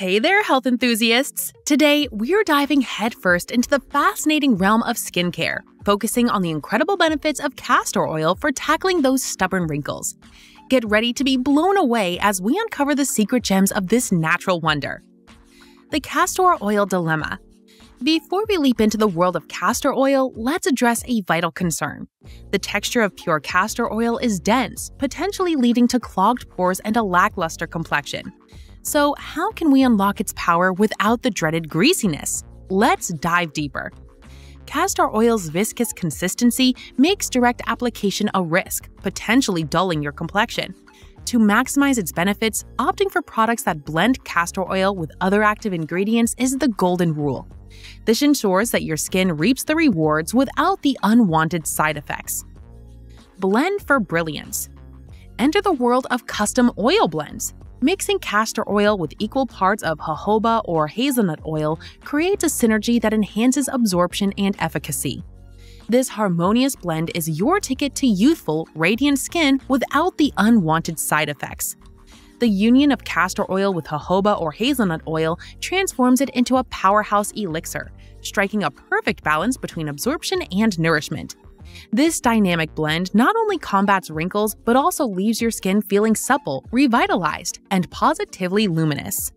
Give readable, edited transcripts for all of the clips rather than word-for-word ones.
Hey there, health enthusiasts! Today, we're diving headfirst into the fascinating realm of skincare, focusing on the incredible benefits of castor oil for tackling those stubborn wrinkles. Get ready to be blown away as we uncover the secret gems of this natural wonder. The castor oil dilemma. Before we leap into the world of castor oil, let's address a vital concern. The texture of pure castor oil is dense, potentially leading to clogged pores and a lackluster complexion. So how can we unlock its power without the dreaded greasiness? Let's dive deeper. Castor oil's viscous consistency makes direct application a risk, potentially dulling your complexion. To maximize its benefits, opting for products that blend castor oil with other active ingredients is the golden rule. This ensures that your skin reaps the rewards without the unwanted side effects. Blend for brilliance. Enter the world of custom oil blends. Mixing castor oil with equal parts of jojoba or hazelnut oil creates a synergy that enhances absorption and efficacy. This harmonious blend is your ticket to youthful, radiant skin without the unwanted side effects. The union of castor oil with jojoba or hazelnut oil transforms it into a powerhouse elixir, striking a perfect balance between absorption and nourishment. This dynamic blend not only combats wrinkles, but also leaves your skin feeling supple, revitalized, and positively luminous.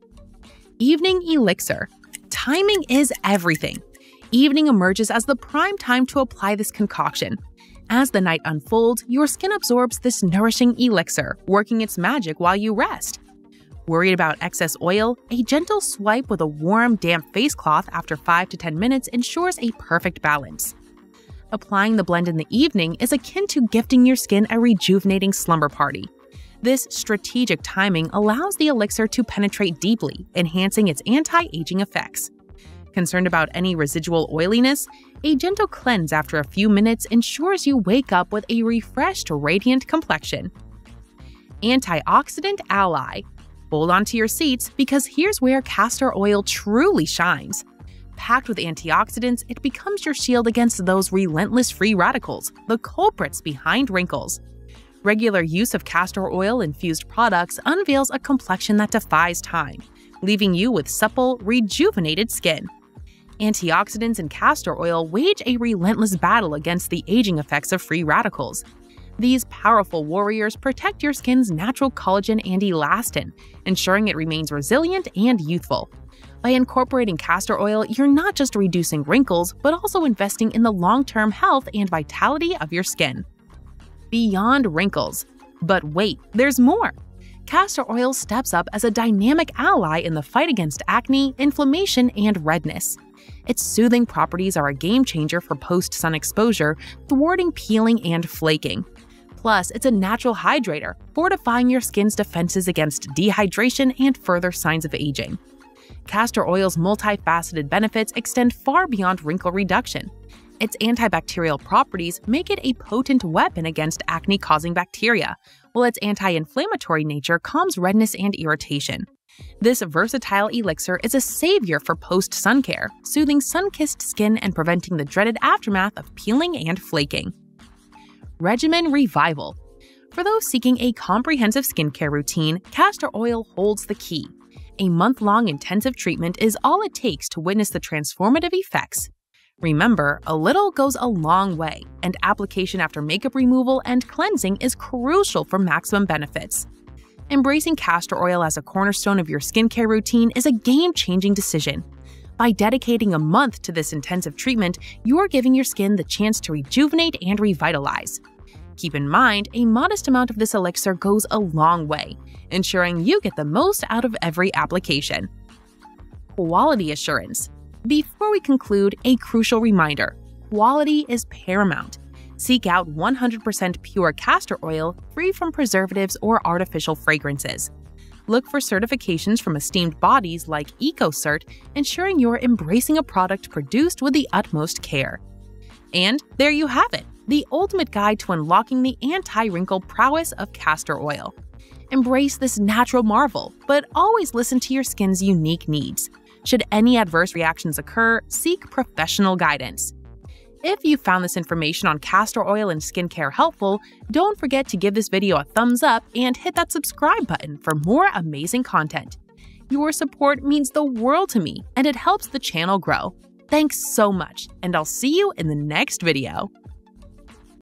Evening Elixir. Timing is everything. Evening emerges as the prime time to apply this concoction. As the night unfolds, your skin absorbs this nourishing elixir, working its magic while you rest. Worried about excess oil? A gentle swipe with a warm, damp face cloth after 5 to 10 minutes ensures a perfect balance. Applying the blend in the evening is akin to gifting your skin a rejuvenating slumber party. This strategic timing allows the elixir to penetrate deeply, enhancing its anti-aging effects. Concerned about any residual oiliness? A gentle cleanse after a few minutes ensures you wake up with a refreshed, radiant complexion. Antioxidant ally. Hold on to your seats because here's where castor oil truly shines. Packed with antioxidants, it becomes your shield against those relentless free radicals, the culprits behind wrinkles. Regular use of castor oil-infused products unveils a complexion that defies time, leaving you with supple, rejuvenated skin. Antioxidants in castor oil wage a relentless battle against the aging effects of free radicals. These powerful warriors protect your skin's natural collagen and elastin, ensuring it remains resilient and youthful. By incorporating castor oil, you're not just reducing wrinkles, but also investing in the long-term health and vitality of your skin. Beyond wrinkles. But wait, there's more! Castor oil steps up as a dynamic ally in the fight against acne, inflammation, and redness. Its soothing properties are a game-changer for post-sun exposure, thwarting peeling and flaking. Plus, it's a natural hydrator, fortifying your skin's defenses against dehydration and further signs of aging. Castor oil's multifaceted benefits extend far beyond wrinkle reduction. Its antibacterial properties make it a potent weapon against acne-causing bacteria, while its anti-inflammatory nature calms redness and irritation. This versatile elixir is a savior for post-sun care, soothing sun-kissed skin and preventing the dreaded aftermath of peeling and flaking. Regimen Revival. For those seeking a comprehensive skincare routine, castor oil holds the key. A month-long intensive treatment is all it takes to witness the transformative effects. Remember, a little goes a long way, and application after makeup removal and cleansing is crucial for maximum benefits. Embracing castor oil as a cornerstone of your skincare routine is a game-changing decision. By dedicating a month to this intensive treatment, you're giving your skin the chance to rejuvenate and revitalize. Keep in mind, a modest amount of this elixir goes a long way, ensuring you get the most out of every application. Quality assurance. Before we conclude, a crucial reminder: quality is paramount. Seek out 100% pure castor oil, free from preservatives or artificial fragrances. Look for certifications from esteemed bodies like EcoCert, ensuring you're embracing a product produced with the utmost care. And there you have it, the ultimate guide to unlocking the anti-wrinkle prowess of castor oil. Embrace this natural marvel, but always listen to your skin's unique needs. Should any adverse reactions occur, seek professional guidance. If you found this information on castor oil and skincare helpful, don't forget to give this video a thumbs up and hit that subscribe button for more amazing content. Your support means the world to me, and it helps the channel grow. Thanks so much, and I'll see you in the next video.